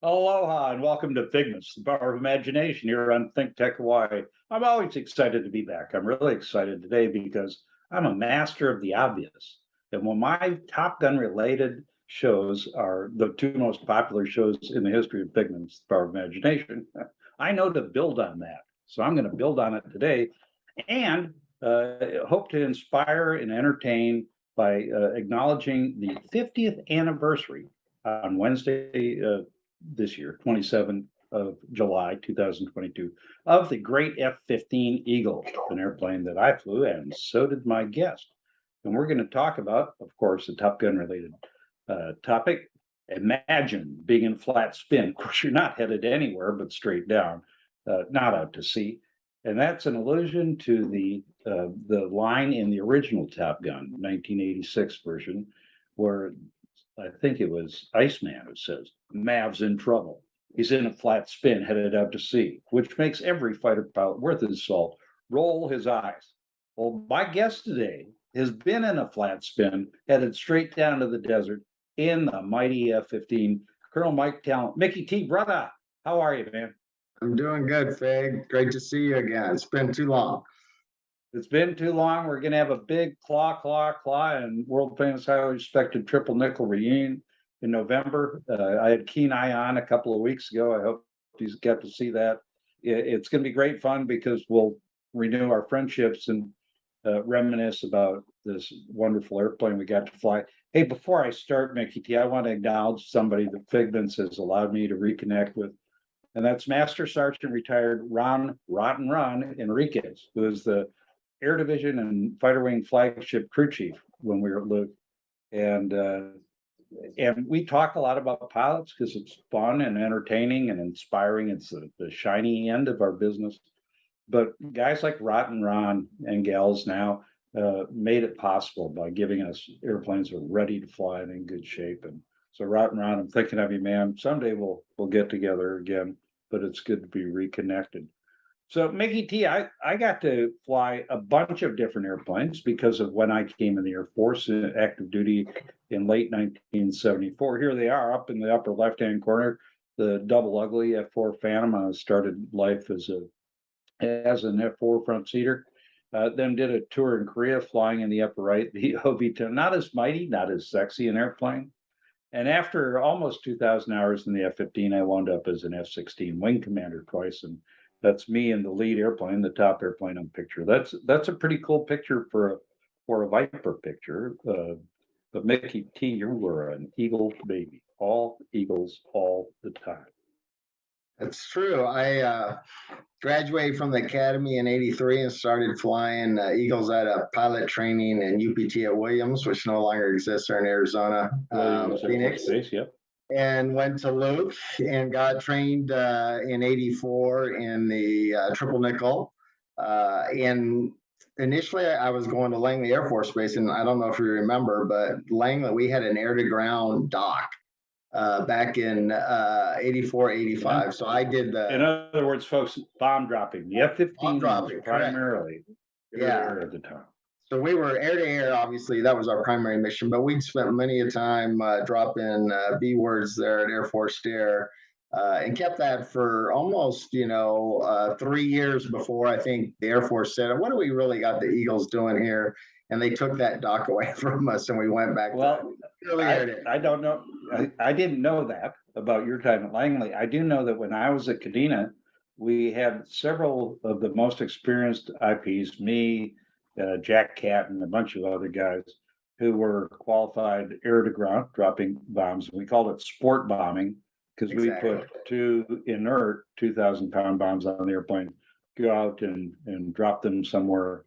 Aloha and welcome to Figments, the power of imagination here on Think Tech Hawaii. I'm always excited to be back. I'm really excited today because I'm a master of the obvious. And when my Top Gun related shows are the two most popular shows in the history of Figments, the power of imagination, I know to build on that. So I'm going to build on it today and hope to inspire and entertain by acknowledging the 50th anniversary on Wednesday this year, 27th of July, 2022, of the great F-15 Eagle, an airplane that I flew, and so did my guest. And we're going to talk about, of course, a Top Gun related topic. Imagine being in flat spin. Of course, you're not headed anywhere but straight down, not out to sea. And that's an allusion to the line in the original Top Gun, 1986 version, where I think it was Iceman who says, Mav's in trouble. He's in a flat spin headed out to sea, which makes every fighter pilot worth his salt roll his eyes. Well, my guest today has been in a flat spin headed straight down to the desert in the mighty F-15. Colonel Mike Talent. Mickey T, brother, how are you, man? I'm doing good, Fig. Great to see you again. It's been too long. It's been too long. We're going to have a big claw, and world famous, highly respected triple nickel reunion in November. I had Keen Eye on a couple of weeks ago. I hope he's got to see that. It's going to be great fun because we'll renew our friendships and reminisce about this wonderful airplane we got to fly. Hey, before I start, Mickey T, I want to acknowledge somebody that Figments has allowed me to reconnect with, and that's Master Sergeant retired Ron Rotten Ron Enriquez, who is the Air Division and Fighter Wing Flagship Crew Chief when we were at Luke, and we talk a lot about pilots because it's fun and entertaining and inspiring. It's the shiny end of our business, but guys like Rotten Ron and gals now made it possible by giving us airplanes that are ready to fly and in good shape. And so, Rotten Ron, I'm thinking of you, man. Someday we'll get together again, but it's good to be reconnected. So, Mickey T, I got to fly a bunch of different airplanes because of when I came in the Air Force active duty in late 1974. Here they are up in the upper left-hand corner, the double ugly F4 Phantom. I started life as an F4 front seater. Then did a tour in Korea flying in the upper right, the OV-10, not as mighty, not as sexy an airplane. And after almost 2,000 hours in the F-15, I wound up as an F-16 wing commander twice, and that's me in the lead airplane, the top airplane on picture. That's a pretty cool picture for a Viper picture. But Mickey T, you were an Eagle baby, all Eagles all the time. That's true. I graduated from the academy in '83 and started flying Eagles at a pilot training in UPT at Williams, which no longer exists there in Arizona, Phoenix. Space, yep. And went to Luke and got trained in '84 in the triple nickel. And initially, I was going to Langley Air Force Base, and I don't know if you remember, but Langley, we had an air to ground dock back in 84, 85. Yeah. So I did the. In other words, folks, bomb dropping. The F-15 was primarily air at the time. So we were air to air, obviously, that was our primary mission, but we'd spent many a time dropping B words there at Air Force Air and kept that for almost, 3 years before I think the Air Force said, what do we really got the Eagles doing here? And they took that dock away from us and we went back to I don't know. I didn't know that about your time at Langley. I do know that when I was at Kadena, we had several of the most experienced IPs, me, Jack Cat, and a bunch of other guys who were qualified air to ground dropping bombs. We called it sport bombing because we put two inert 2,000-pound bombs on the airplane, go out and drop them somewhere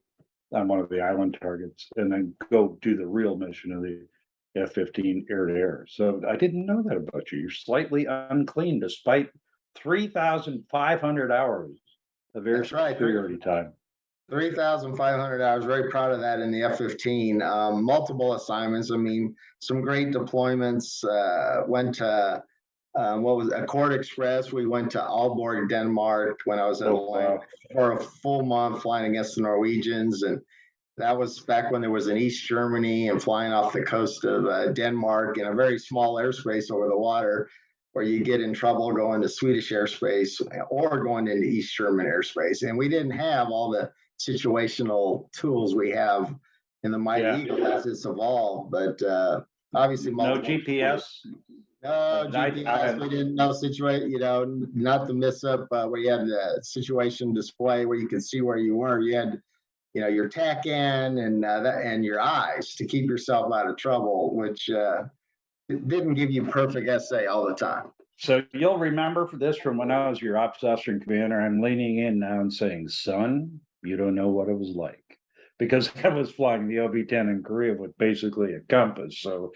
on one of the island targets, and then go do the real mission of the F-15 air to air. So I didn't know that about you. You're slightly unclean despite 3,500 hours of air superiority time. 3,500 hours. Very proud of that in the F-15. Multiple assignments. I mean, some great deployments. Went to what was Accord Express. We went to Aalborg, Denmark when I was at for a full month flying against the Norwegians, and that was back when there was an East Germany and flying off the coast of Denmark in a very small airspace over the water. where you get in trouble going to Swedish airspace or going into East German airspace. And we didn't have all the situational tools we have in the Mighty Yeah. Eagle as it's evolved. But obviously, No multiple. GPS. No And GPS. We didn't know situate. Not the miss up where you had the situation display where you could see where you were. You had your TACAN and your eyes to keep yourself out of trouble, which it didn't give you perfect essay all the time. So you'll remember for this from when I was your ops officer and commander. I'm leaning in now and saying, "Son, you don't know what it was like," because I was flying the OB-10 in Korea with basically a compass. So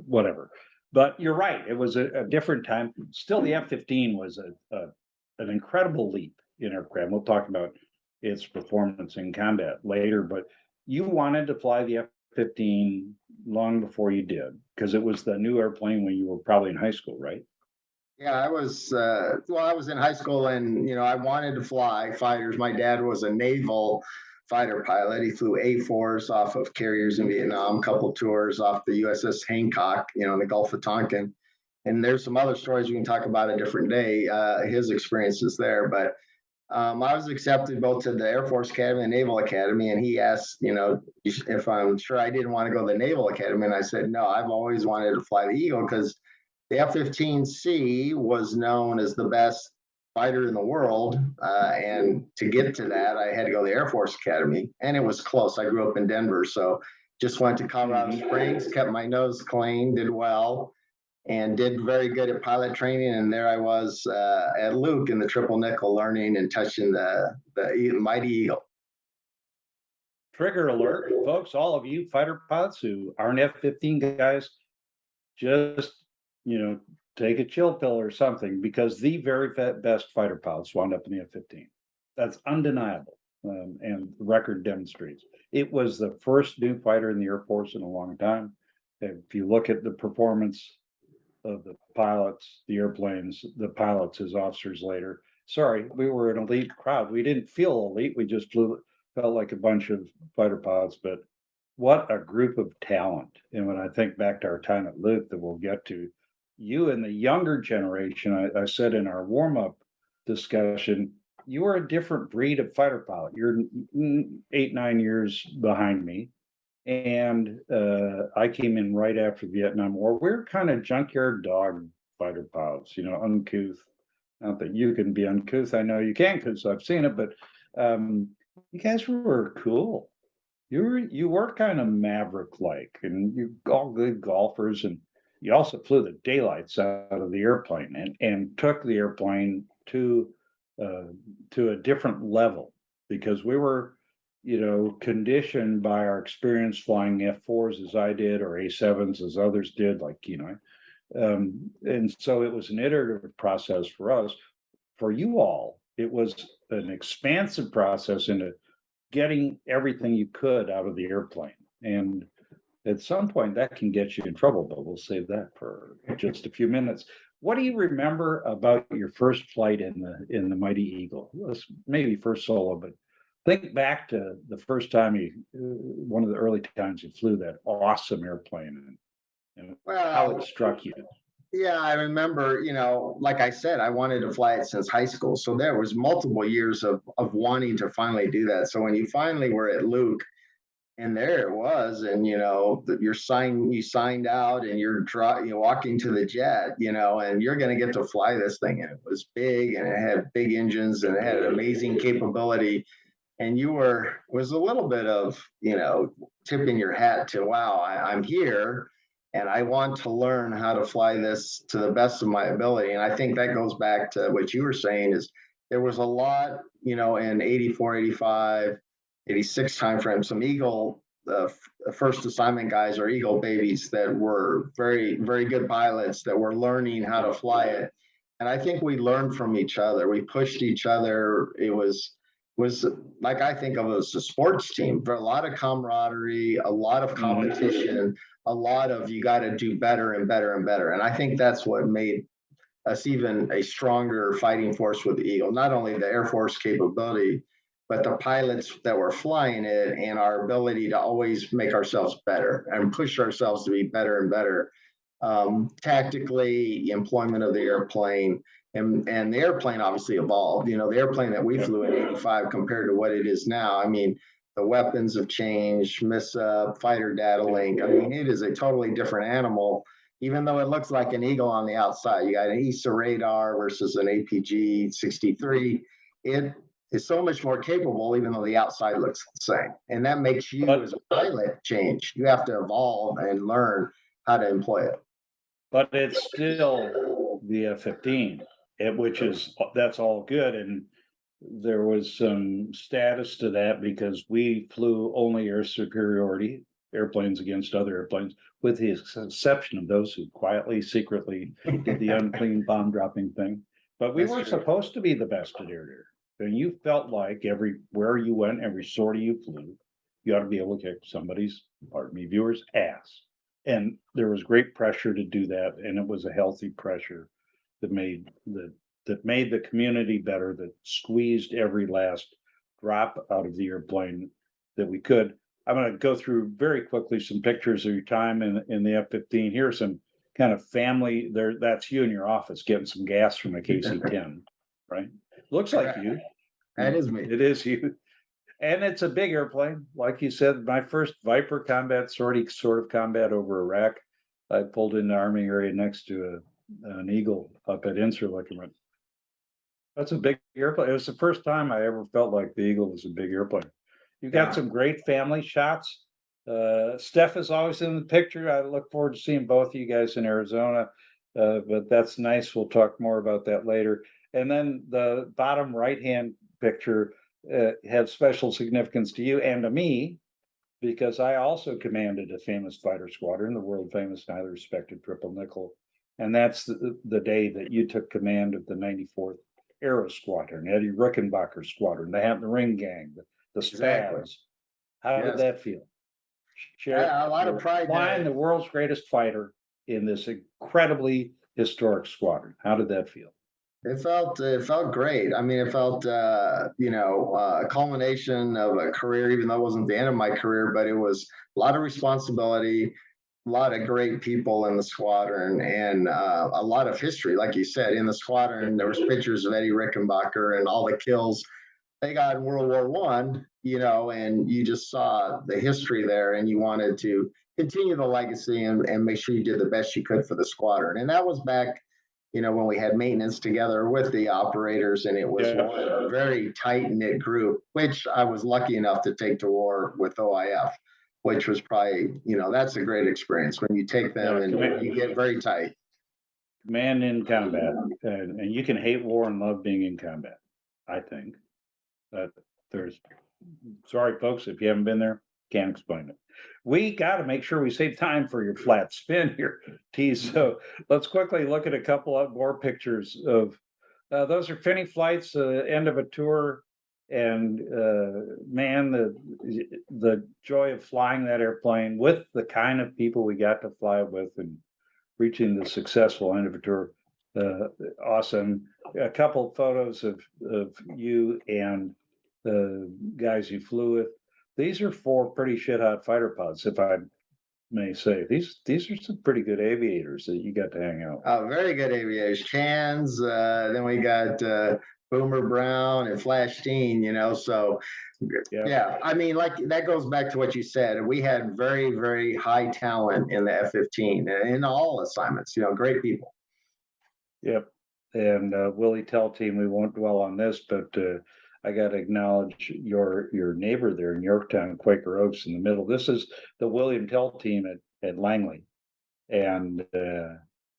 whatever. But you're right. It was a different time. Still, the F-15 was an incredible leap in aircraft. We'll talk about its performance in combat later. But you wanted to fly the F-15 long before you did, because it was the new airplane when you were probably in high school, right? Yeah, I was I was in high school, and I wanted to fly fighters. My dad was a naval fighter pilot. He flew A4s off of carriers in Vietnam, a couple tours off the USS Hancock, in the Gulf of Tonkin. And there's some other stories we can talk about a different day, his experiences there. But I was accepted both to the Air Force Academy and Naval Academy, and he asked, if I'm sure I didn't want to go to the Naval Academy, and I said no. I've always wanted to fly the Eagle because the F-15C was known as the best fighter in the world, and to get to that, I had to go to the Air Force Academy, and it was close. I grew up in Denver, so just went to Colorado Springs, kept my nose clean, did well, and did very good at pilot training. And there I was at Luke in the triple nickel, learning and touching the Mighty Eagle. Trigger alert, folks, all of you fighter pilots who aren't F-15 guys, just, take a chill pill or something, because the very best fighter pilots wound up in the F-15. That's undeniable. And the record demonstrates. It was the first new fighter in the Air Force in a long time. If you look at the performance of the pilots, the airplanes, the pilots as officers later. Sorry, we were an elite crowd. We didn't feel elite. We just felt like a bunch of fighter pilots, but what a group of talent. And when I think back to our time at Luke that we'll get to, you and the younger generation, I said in our warm-up discussion, you are a different breed of fighter pilot. You're 8, 9 years behind me. And I came in right after the Vietnam War. We're kind of junkyard dog fighter pilots, uncouth. Not that you can be uncouth. I know you can, because I've seen it, but you guys were cool. You were kind of maverick-like, and you all good golfers, and you also flew the daylights out of the airplane and took the airplane to a different level, because we were conditioned by our experience flying F4s as I did, or A7s as others did, like and so it was an iterative process for us. For you all, it was an expansive process into getting everything you could out of the airplane. And at some point that can get you in trouble, but we'll save that for just a few minutes. What do you remember about your first flight in the Mighty Eagle? Maybe first solo, but think back to the first time one of the early times you flew that awesome airplane, and how it struck you. Yeah, I remember, like I said, I wanted to fly it since high school. So there was multiple years of wanting to finally do that. So when you finally were at Luke, and there it was, and you signed out, and you're walking to the jet, and you're going to get to fly this thing, and it was big, and it had big engines, and it had amazing capability, and was a little bit of tipping your hat to, wow, I'm here, and I want to learn how to fly this to the best of my ability. And I think that goes back to what you were saying, is there was a lot, in 84, 85, 86 timeframe, some Eagle first assignment guys or Eagle babies that were very, very good pilots that were learning how to fly it. And I think we learned from each other. We pushed each other. It was like, I think of it as a sports team, for a lot of camaraderie, a lot of competition, a lot of, you got to do better and better and better. And I think that's what made us even a stronger fighting force with the Eagle. Not only the Air Force capability, but the pilots that were flying it, and our ability to always make ourselves better and push ourselves to be better and better. tactically, employment of the airplane, and the airplane obviously evolved. You know, the airplane that we flew in '85 compared to what it is now. I mean, the weapons have changed, fighter data link. I mean, it is a totally different animal. Even though it looks like an Eagle on the outside, you got an ESA radar versus an APG 63. It is so much more capable, even though the outside looks the same. And that makes you, as a pilot, change. You have to evolve and learn how to employ it. But it's still the F-15, which is, that's all good. And there was some status to that because we flew only air superiority airplanes against other airplanes, with the exception of those who quietly, secretly did the unclean bomb dropping thing. But we That's were true. supposed to be the best at air. And you felt like everywhere you went, every sortie you flew, you ought to be able to kick somebody's, pardon me, viewer's ass. And there was great pressure to do that, and it was a healthy pressure that made the community better, that squeezed every last drop out of the airplane that we could. I'm going to go through very quickly some pictures of your time in the F-15. Here's some kind of family there. That's you in your office getting some gas from a KC-10, right? Looks like you. That is me. It is you. And it's a big airplane. Like you said, my first Viper combat sort of combat over Iraq, I pulled in the Army area next to an Eagle up at Incirlik and went, that's a big airplane. It was the first time I ever felt like the Eagle was a big airplane. You got some great family shots. Steph is always in the picture. I look forward to seeing both of you guys in Arizona. But that's nice. We'll talk more about that later. And then the bottom right-hand picture had special significance to you and to me, because I also commanded a famous fighter squadron, the world famous and highly respected Triple Nickel. And that's the day that you took command of the 94th Aero Squadron, Eddie Rickenbacher's squadron, the Ring Gang, the Exactly. Spaz. How did that feel? A lot of pride. Flying the world's greatest fighter in this incredibly historic squadron. How did that feel? It felt great. I mean, it felt a culmination of a career, even though it wasn't the end of my career, but it was a lot of responsibility, a lot of great people in the squadron, and a lot of history. Like you said, in the squadron, there was pictures of Eddie Rickenbacher and all the kills they got in World War One, and you just saw the history there, and you wanted to continue the legacy and make sure you did the best you could for the squadron. And that was back, when we had maintenance together with the operators, and it was a very tight knit group, which I was lucky enough to take to war with OIF, which was probably, that's a great experience when you take them and you get very tight. Command in combat, and you can hate war and love being in combat, I think. Sorry, folks, if you haven't been there, can't explain it. We got to make sure we save time for your flat spin here, T. So let's quickly look at a couple of more pictures of those are Finney flights, end of a tour, and man, the joy of flying that airplane with the kind of people we got to fly with and reaching the successful end of a tour. Awesome. A couple of photos of you and the guys you flew with. These are 4 pretty shit hot fighter pods, if I may say. These are some pretty good aviators that you got to hang out with. Very good aviators. Chans, then we got Boomer Brown and Flash Teen, so yeah. I mean, like that goes back to what you said. We had very, very high talent in the F-15 in all assignments, great people. Yep. And Willie Tell team, we won't dwell on this, but I got to acknowledge your neighbor there in Yorktown, Quaker Oaks in the middle. This is the William Tell team at Langley. And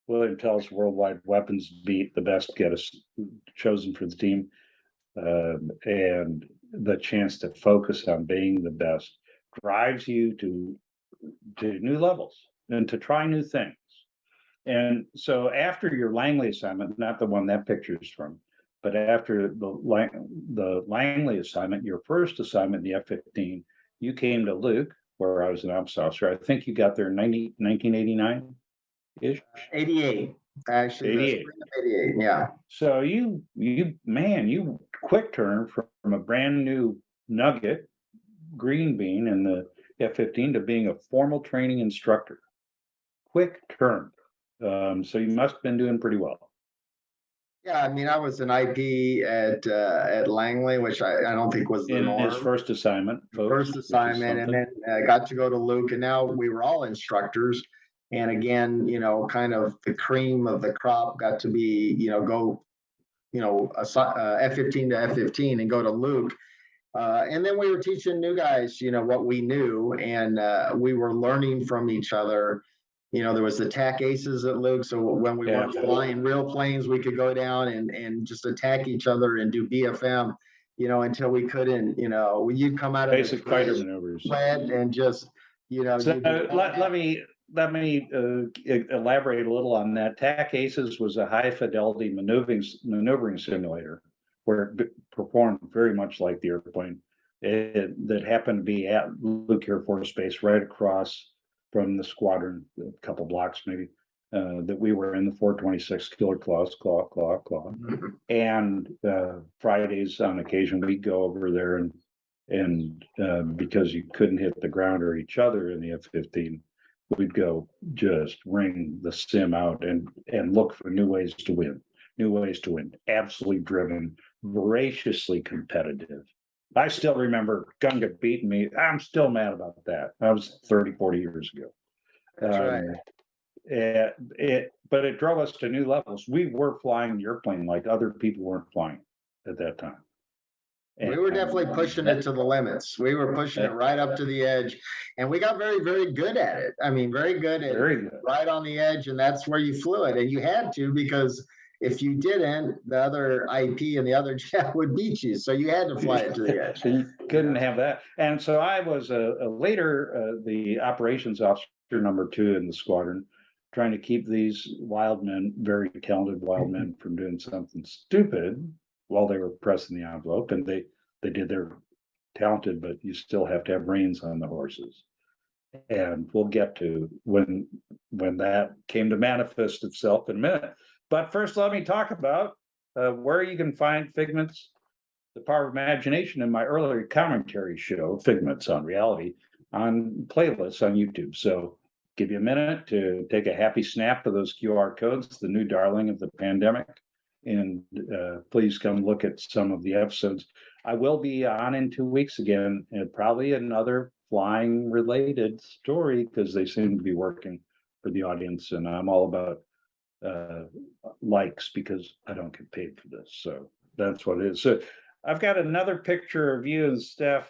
William Tell's worldwide weapons beat, the best get us chosen for the team. And the chance to focus on being the best drives you to new levels and to try new things. And so after your Langley assignment, not the one that picture is from, but after the Langley assignment, your first assignment in the F-15, you came to Luke, where I was an ops officer. I think you got there in 1989-ish? 88, actually. 88. 88, yeah. So you quick turn from a brand new nugget, green bean in the F-15 to being a formal training instructor. Quick turn. So you must have been doing pretty well Yeah, I mean, I was an IP at Langley, which I don't think was the in his norm. first assignment, folks, First which is assignment, and something. then got to go to Luke, and now we were all instructors. And again, kind of the cream of the crop got to be, go, F-15 to F-15 and go to Luke. And then we were teaching new guys, what we knew, and we were learning from each other. There was the TAC aces at Luke, so when we Yeah. weren't flying real planes, we could go down and just attack each other and do BFM, until we couldn't, you'd come out of the Basic fighter maneuvers. sled and just, So you'd be let me elaborate a little on that. TAC Aces was a high fidelity maneuvering simulator where it performed very much like the airplane. That happened to be at Luke Air Force Base, right across from the squadron, a couple blocks maybe. That we were in the 426 Killer Claws, claw. And Fridays on occasion we'd go over there and because you couldn't hit the ground or each other in the F-15, we'd go just ring the sim out and look for new ways to win. Absolutely driven, voraciously competitive. I still remember Gunga beating me. I'm still mad about that. That was 30, 40 years ago. That's right. But it drove us to new levels. We were flying the airplane like other people weren't flying at that time. We were definitely pushing it to the limits. We were pushing it right up to the edge, and we got very, very good at it. I mean, very good at Very good. right on the edge, and that's where you flew it, and you had to, because if you didn't, the other IP and the other jet would beat you. So you had to fly it to the edge. So you couldn't have that. And so I was a later the operations officer number 2 in the squadron, trying to keep these wild men, very talented wild men, from doing something stupid while they were pressing the envelope. And they did their talented, but you still have to have reins on the horses. And we'll get to when that came to manifest itself in a minute. But first, let me talk about where you can find Figments, the Power of Imagination, in my earlier commentary show, Figments on Reality, on playlists on YouTube. So give you a minute to take a happy snap of those QR codes, the new darling of the pandemic. And please come look at some of the episodes. I will be on in 2 weeks again, and probably another flying related story, because they seem to be working for the audience. And I'm all about likes, because I don't get paid for this. So that's what it is. So I've got another picture of you and Steph,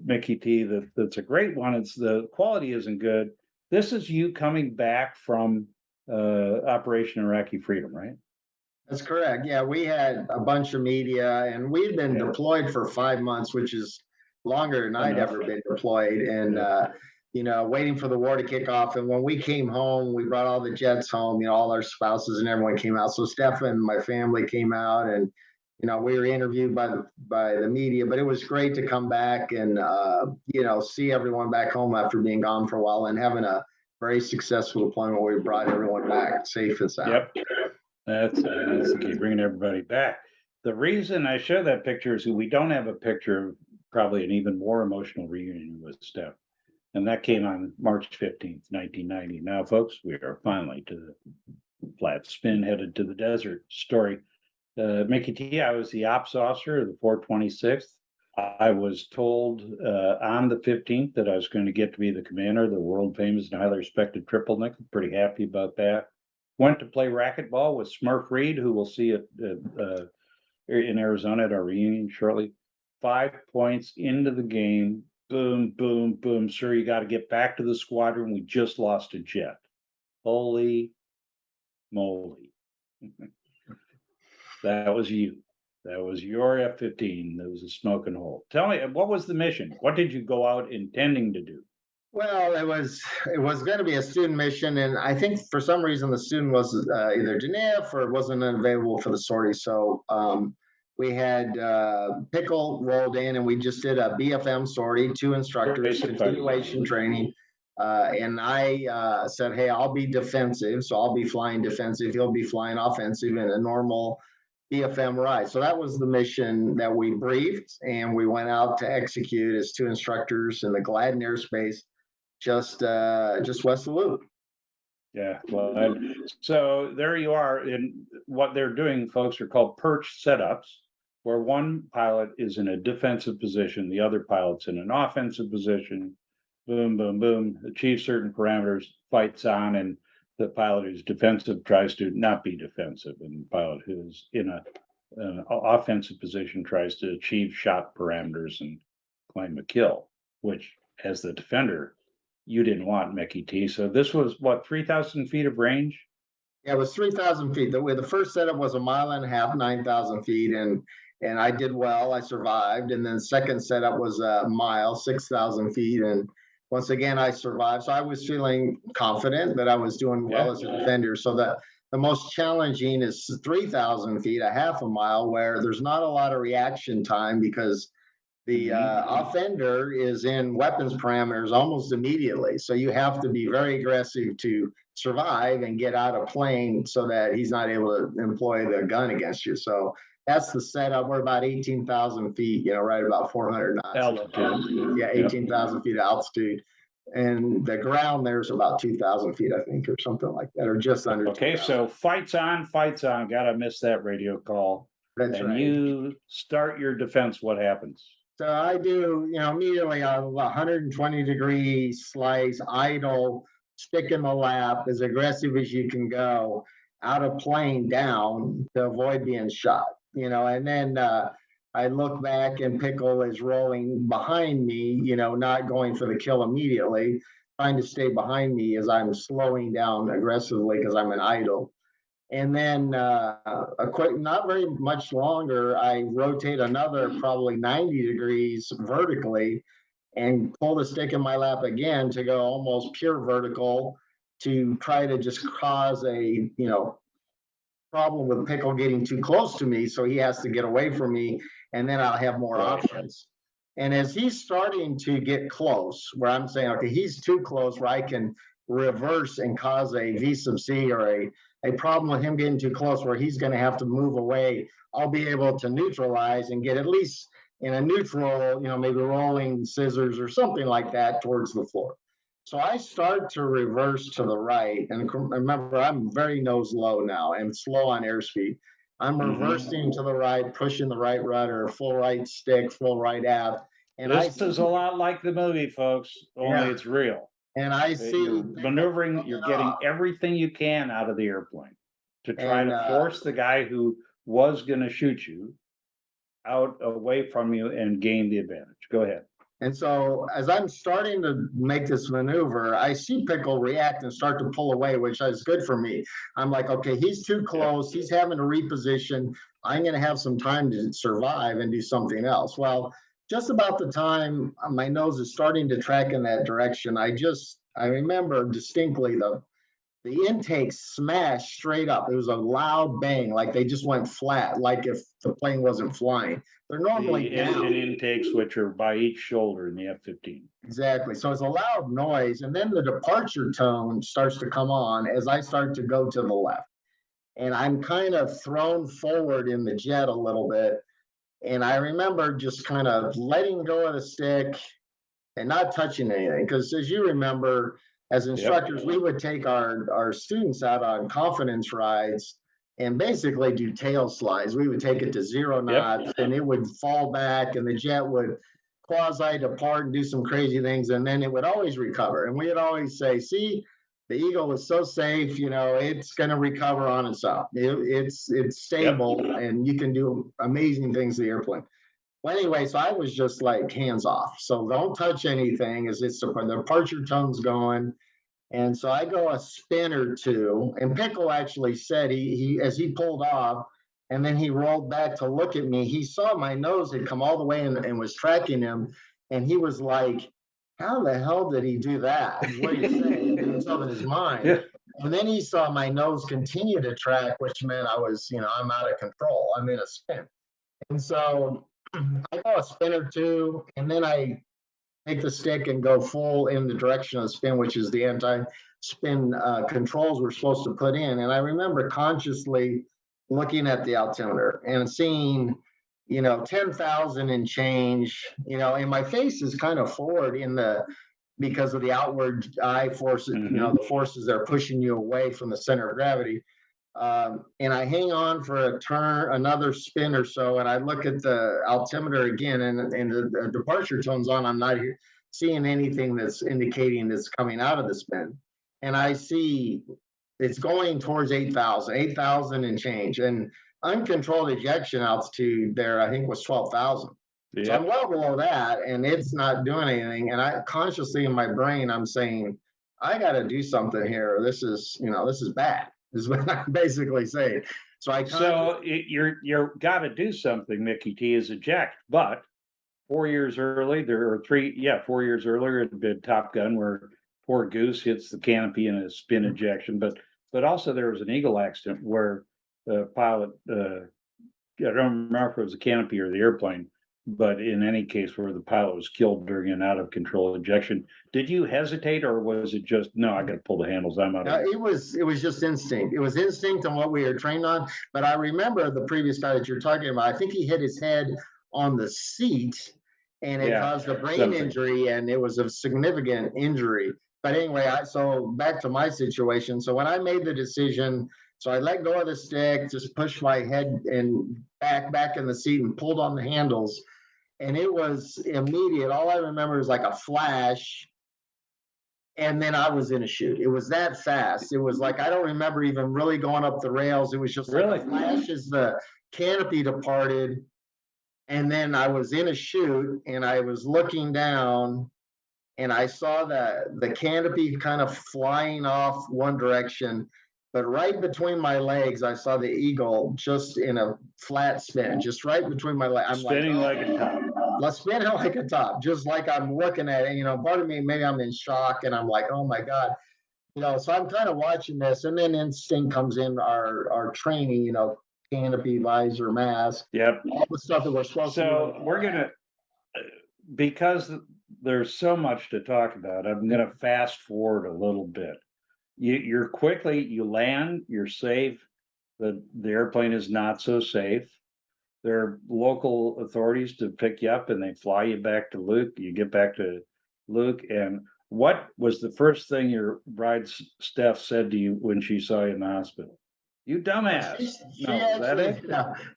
Mickey T, that's a great one. It's the quality isn't good. This is you coming back from Operation Iraqi Freedom, right? That's correct. Yeah, we had a bunch of media, and we'd been deployed for 5 months, which is longer than I'd ever been deployed. And waiting for the war to kick off. And when we came home, we brought all the jets home. All our spouses and everyone came out. So Stefan, my family came out, and we were interviewed by the media. But it was great to come back and see everyone back home after being gone for a while and having a very successful deployment where we brought everyone back safe and sound. Yep. That's the key, bringing everybody back. The reason I show that picture is we don't have a picture of probably an even more emotional reunion with Steph. And that came on March 15th, 1990. Now, folks, we are finally to the flat spin, headed to the desert story. Mickey T, I was the ops officer of the 426th. I was told on the 15th that I was going to get to be the commander of the world famous and highly respected triple nickel. Pretty happy about that. Went to play racquetball with Smurf Reed, who we'll see in Arizona at our reunion shortly. 5 points into the game. Boom, boom, boom. Sir, you got to get back to the squadron. We just lost a jet. Holy moly. That was you. That was your F-15. That was a smoking hole. Tell me, what was the mission? What did you go out intending to do? Well, it was going to be a student mission, and I think for some reason the student was either DNF or wasn't available for the sortie. So we had Pickle rolled in, and we just did a BFM sortie, 2 instructors, continuation training. And I said, hey, I'll be defensive, so I'll be flying defensive. He'll be flying offensive in a normal BFM ride. So that was the mission that we briefed, and we went out to execute as 2 instructors in the Gladden airspace, just west of Luke. Yeah, well, so there you are. And what they're doing, folks, are called perch setups, where one pilot is in a defensive position, the other pilot's in an offensive position. Boom, boom, boom. Achieve certain parameters, fights on, and the pilot who's defensive tries to not be defensive, and the pilot who's in an offensive position tries to achieve shot parameters and claim a kill. Which, as the defender, you didn't want, Mickey T. So this was what, 3,000 feet of range? Yeah, it was 3,000 feet. The first setup was a mile and a half, 9,000 feet, and I did well. I survived. And then the second setup was a mile, 6,000 feet, and once again I survived. So I was feeling confident that I was doing well Yeah. as a defender. So the most challenging is 3,000 feet, a half a mile, where there's not a lot of reaction time because the offender is in weapons parameters almost immediately. So you have to be very aggressive to survive and get out of plane so that he's not able to employ the gun against you. So that's the setup. We're about 18,000 feet, right about 400 knots. Altitude. Yeah, 18,000 feet of altitude. And the ground there's about 2,000 feet, I think, or something like that, or just under. Okay, 2,000. so fights on, fights on. Gotta miss that radio call. That's and right. You start your defense. What happens? So I do, immediately a 120-degree slice, idle, stick in the lap, as aggressive as you can go, out of plane down to avoid being shot. And then I look back and Pickle is rolling behind me, not going for the kill immediately, trying to stay behind me as I'm slowing down aggressively because I'm an idle. And then not very much longer, I rotate another probably 90 degrees vertically and pull the stick in my lap again to go almost pure vertical to try to just cause a, problem with Pickle getting too close to me. So he has to get away from me and then I'll have more options. And as he's starting to get close, where I'm saying, okay, he's too close where I can reverse and cause a V sub C or a problem with him getting too close where he's going to have to move away, I'll be able to neutralize and get at least in a neutral, maybe rolling scissors or something like that towards the floor. So I start to reverse to the right. And remember, I'm very nose low now and slow on airspeed. I'm reversing to the right, pushing the right rudder, full right stick, full right aft. And this is a lot like the movie, folks, only it's real. And I see you're maneuvering, you're getting everything you can out of the airplane to try to force the guy who was going to shoot you out away from you and gain the advantage. Go ahead. And so as I'm starting to make this maneuver, I see Pickle react and start to pull away, which is good for me. I'm like, okay, he's too close. He's having to reposition. I'm going to have some time to survive and do something else. Well, just about the time my nose is starting to track in that direction, I remember distinctly the intake smashed straight up. It was a loud bang, like they just went flat, like if the plane wasn't flying. They're normally the engine intakes, which are by each shoulder in the F-15. Exactly. So it's a loud noise, and then the departure tone starts to come on as I start to go to the left. And I'm kind of thrown forward in the jet a little bit. And I remember just kind of letting go of the stick and not touching anything. Because as you remember, as instructors, we would take our students out on confidence rides and basically do tail slides. We would take it to 0 knots and it would fall back and the jet would quasi depart and do some crazy things. And then it would always recover. And we would always say, see, the Eagle is so safe, it's going to recover on its own. It's stable and you can do amazing things to the airplane. Well, anyway, so I was just like hands off. So don't touch anything as it's the departure tone's going. And so I go a spin or two. And Pickle actually said he as he pulled off and then he rolled back to look at me, he saw my nose had come all the way and was tracking him. And he was like, how the hell did he do that? What do you say? It was up in his mind. Yeah. And then he saw my nose continue to track, which meant I was, I'm out of control. I'm in a spin. And so I go a spin or two, and then I take the stick and go full in the direction of the spin, which is the anti-spin controls we're supposed to put in. And I remember consciously looking at the altimeter and seeing, 10,000 and change, and my face is kind of forward in the because of the outward eye forces, the forces that are pushing you away from the center of gravity. And I hang on for a turn, another spin or so, and I look at the altimeter again, and the departure tone's on. I'm not seeing anything that's indicating it's coming out of the spin, and I see it's going towards 8,000 and change, and uncontrolled ejection altitude there, I think, was 12,000. Yep. So I'm well below that, and it's not doing anything. And I consciously in my brain, I'm saying, I got to do something here. This is bad. Is what I'm basically saying. So you're got to do something. Mickey T is eject, but 4 years early, 4 years earlier, it had been Top Gun where poor Goose hits the canopy in a spin ejection, but also there was an Eagle accident where the pilot, I don't remember if it was the canopy or the airplane, but in any case where the pilot was killed during an out of control ejection. Did you hesitate, or was it just, no, I got to pull the handles, I'm out of it? It was just instinct. It was instinct on what we were trained on. But I remember the previous guy that you're talking about, I think he hit his head on the seat, and it caused a brain injury, and it was a significant injury. But anyway, so back to my situation. So when I made the decision, so I let go of the stick, just pushed my head and back in the seat and pulled on the handles. And it was immediate. All I remember is like a flash. And then I was in a chute. It was that fast. It was like, I don't remember even really going up the rails. It was just like a flash as the canopy departed. And then I was in a chute, and I was looking down, and I saw the canopy kind of flying off one direction. But right between my legs, I saw the Eagle just in a flat spin, just right between my legs. I'm spinning like a top. Let's spin it like a top, just like I'm looking at it. Part of me, maybe I'm in shock, and I'm like, oh my God. So I'm kind of watching this, and then instinct comes in, our training, canopy, visor, mask. Yep. All the stuff that we're supposed to do. So we're going to, because there's so much to talk about, I'm going to fast forward a little bit. You land, you're safe. The airplane is not so safe. There are local authorities to pick you up, and they fly you back to Luke. You get back to Luke. And what was the first thing your bride, Steph, said to you when she saw you in the hospital? You dumbass.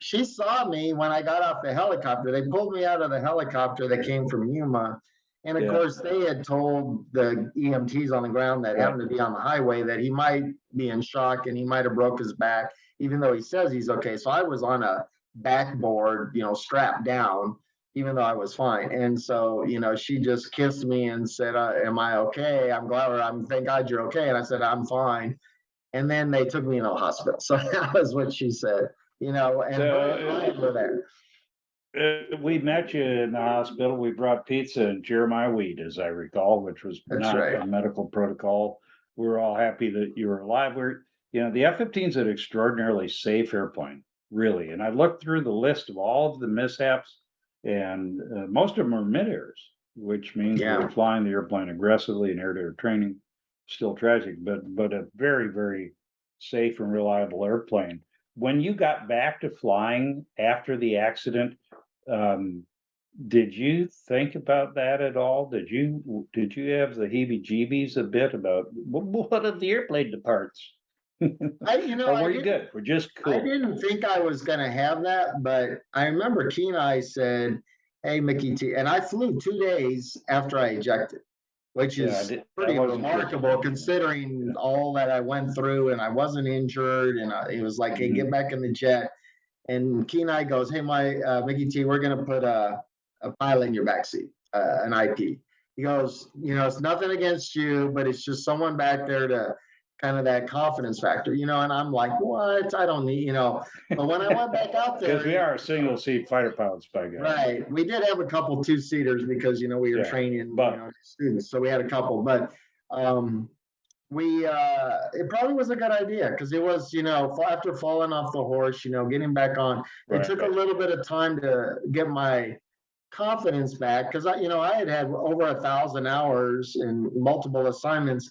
She saw me when I got off the helicopter. They pulled me out of the helicopter that came from Yuma. And of course, they had told the EMTs on the ground that happened to be on the highway that he might be in shock and he might have broke his back, even though he says he's okay. So I was on a backboard, strapped down, even though I was fine. And so, she just kissed me and said, am I okay? Thank God you're okay. And I said, I'm fine. And then they took me to the hospital. So that was what she said, and we're there. We met you in the hospital. We brought pizza and Jeremiah weed, as I recall, which was not a medical protocol. We were all happy that you were alive. The F-15 is an extraordinarily safe airplane, really. And I looked through the list of all of the mishaps, and most of them are mid-airs, which means we're flying the airplane aggressively in air-to-air training. Still tragic, but a very, very safe and reliable airplane. When you got back to flying after the accident, did you think about that at all? Did you have the heebie-jeebies a bit about what if the airplane departs? Or were you good? We're just cool. I didn't think I was going to have that, but I remember Kenai said, "Hey, Mickey T," and I flew 2 days after I ejected, which is pretty remarkable considering all that I went through, and I wasn't injured, and it was like, hey, get back in the jet. And Kenai goes, hey, Mickey T, we're going to put a pilot in your backseat, an IP. He goes, it's nothing against you, but it's just someone back there to kind of that confidence factor, and I'm like, what? I don't need, but when I went back out there. Because we are single seat fighter pilots, by God. Right. We did have a couple 2-seaters because, we were training students. So we had a couple, but it probably was a good idea because it was, after falling off the horse, getting back on, it took a little bit of time to get my confidence back because I had over 1,000 hours and multiple assignments,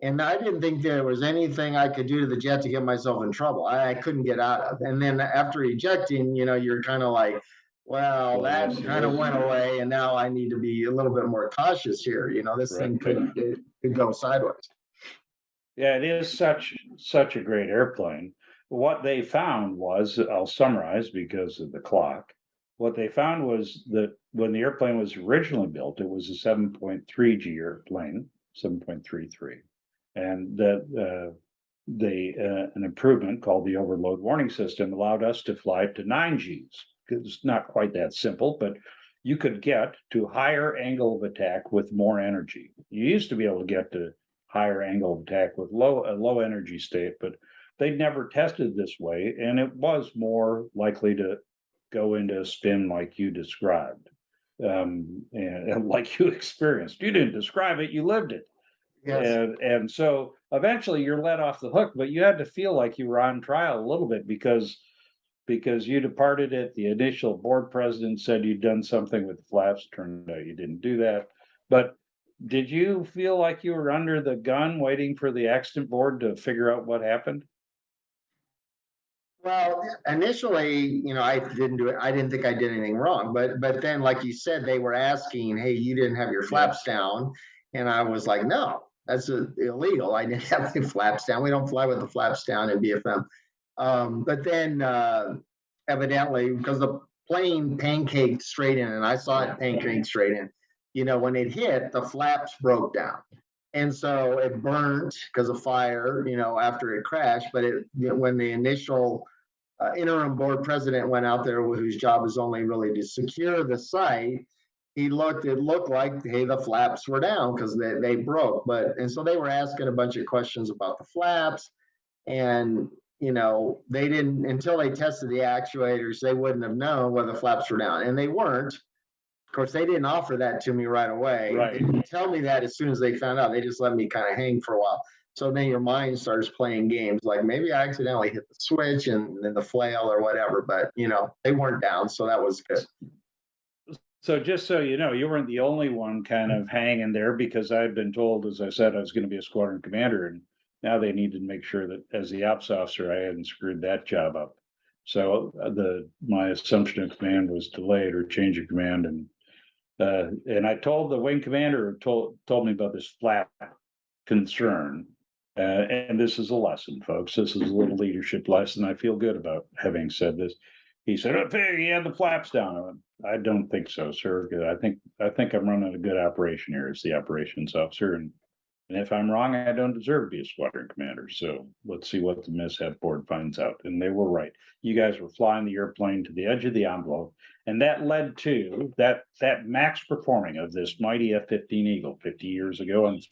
and I didn't think there was anything I could do to the jet to get myself in trouble. I couldn't get out of. And then after ejecting, you're kind of like, Well, Well, that yes, it kind of is. went away, and now I need to be a little bit more cautious here. This thing Right. could go sideways. Yeah, it is such a great airplane. What they found was, I'll summarize because of the clock. What they found was that when the airplane was originally built, it was a 7.3G airplane, 7.33, and that an improvement called the overload warning system allowed us to fly to 9Gs. It's not quite that simple, but you could get to higher angle of attack with more energy. You used to be able to get to higher angle of attack with a low energy state, but they'd never tested this way, and it was more likely to go into a spin like you described, and like you experienced. You didn't describe it, you lived it. Yes. And so eventually you're let off the hook, but you had to feel like you were on trial a little bit because you departed it. The initial board president said you'd done something with the flaps. Turned out you didn't do that. But did you feel like you were under the gun waiting for the accident board to figure out what happened? Well, initially, I didn't do it. I didn't think I did anything wrong, but then, like you said, they were asking, "Hey, you didn't have your Yeah. flaps down," and I was like, "No, that's illegal. I didn't have my flaps down. We don't fly with the flaps down in BFM." But then, evidently, because the plane pancaked straight in, and I saw it pancake straight in. When it hit, the flaps broke down. And so it burned because of fire, after it crashed. But when the initial interim board president went out there, whose job is only really to secure the site, it looked like, hey, the flaps were down because they broke. And so they were asking a bunch of questions about the flaps, and they didn't, until they tested the actuators, they wouldn't have known whether the flaps were down, and they weren't. Of course, they didn't offer that to me right away. They Right. didn't tell me that as soon as they found out. They just let me kind of hang for a while. So then your mind starts playing games like, maybe I accidentally hit the switch and then the flail or whatever, but they weren't down, so that was good. So just so you know, you weren't the only one kind of hanging there, because I'd been told, as I said, I was going to be a squadron commander, and now they needed to make sure that as the ops officer, I hadn't screwed that job up. So my assumption of command was delayed, or change of command, and I told the wing commander who told me about this flap concern. And this is a lesson, folks. This is a little leadership lesson. I feel good about having said this. He said, "Oh, he had the flaps down." I don't think so, sir. I think I'm running a good operation here as the operations officer, and if I'm wrong, I don't deserve to be a squadron commander. So let's see what the mishap board finds out. And they were right. You guys were flying the airplane to the edge of the envelope, and that led to that max performing of this mighty F-15 Eagle 50 years ago, and it's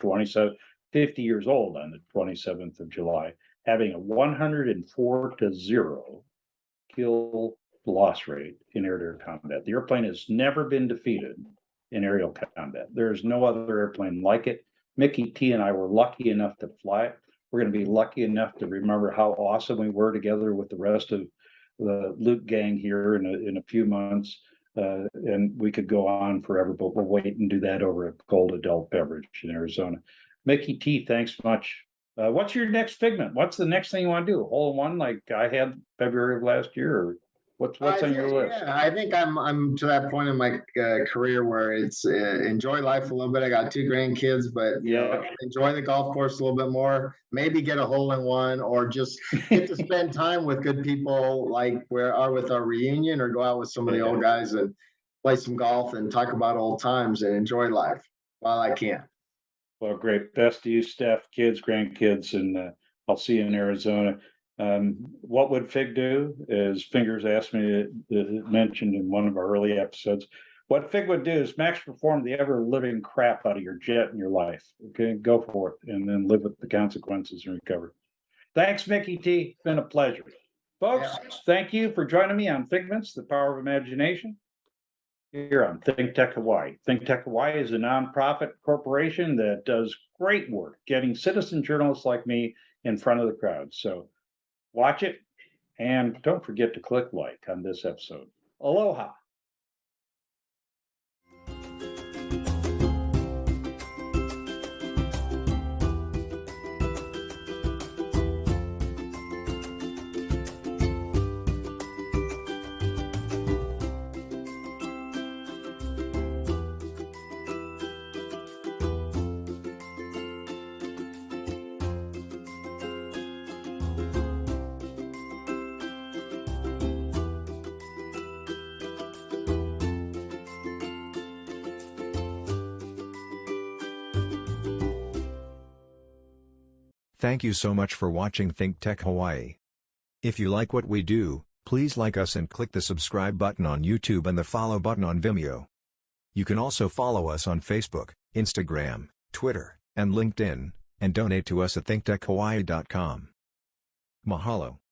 50 years old on the 27th of July, having a 104-0 kill loss rate in air-to-air combat. The airplane has never been defeated in aerial combat. There is no other airplane like it. Mickey T and I were lucky enough to fly it. We're going to be lucky enough to remember how awesome we were together with the rest of the Luke gang here in a few months. And we could go on forever, but we'll wait and do that over a cold adult beverage in Arizona. Mickey T, thanks much. What's your next figment? What's the next thing you want to do? Hole in one like I had February of last year, or what's on your list? Yeah, I think I'm to that point in my career where it's enjoy life a little bit. I got 2 grandkids, but enjoy the golf course a little bit more. Maybe get a hole in one, or just get to spend time with good people, like with our reunion, or go out with some of the old guys and play some golf and talk about old times and enjoy life while I can. Well, great. Best to you, Steph, kids, grandkids, and I'll see you in Arizona. What would Fig do? As Fingers asked me to mentioned in one of our early episodes, what Fig would do is max perform the ever living crap out of your jet in your life. Okay, go for it, and then live with the consequences and recover. Thanks, Mickey T. It's been a pleasure. Folks, thank you for joining me on Figments, the Power of Imagination, here on Think Tech Hawaii. Think Tech Hawaii is a nonprofit corporation that does great work getting citizen journalists like me in front of the crowd. So watch it, and don't forget to click like on this episode. Aloha. Thank you so much for watching Think Tech Hawaii. If you like what we do, please like us and click the subscribe button on YouTube and the follow button on Vimeo. You can also follow us on Facebook, Instagram, Twitter, and LinkedIn, and donate to us at thinktechhawaii.com. Mahalo.